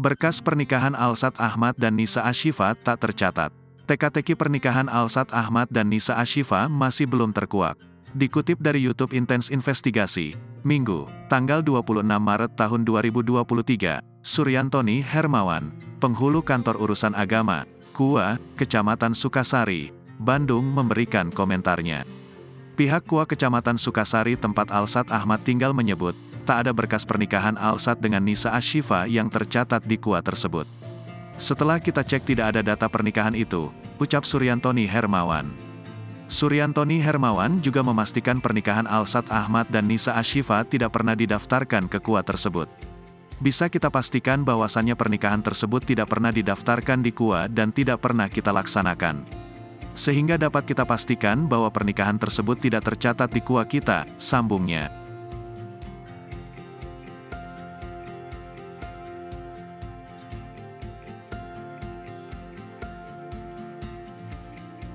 Berkas pernikahan Alsat Ahmad dan Nisa Ashifa tak tercatat. Teka-teki pernikahan Alsat Ahmad dan Nisa Ashifa masih belum terkuak. Dikutip dari YouTube Intense Investigasi, Minggu, tanggal 26 Maret tahun 2023, Suryantoni Hermawan, penghulu kantor urusan agama, KUA, Kecamatan Sukasari, Bandung memberikan komentarnya. Pihak KUA Kecamatan Sukasari tempat Alsat Ahmad tinggal menyebut, tak ada berkas pernikahan Alsat dengan Nisa Ashifa yang tercatat di KUA tersebut. Setelah kita cek tidak ada data pernikahan itu, ucap Suryantoni Hermawan. Suryantoni Hermawan juga memastikan pernikahan Alsat Ahmad dan Nisa Ashifa tidak pernah didaftarkan ke KUA tersebut. Bisa kita pastikan bahwasannya pernikahan tersebut tidak pernah didaftarkan di KUA dan tidak pernah kita laksanakan. Sehingga dapat kita pastikan bahwa pernikahan tersebut tidak tercatat di KUA kita, sambungnya.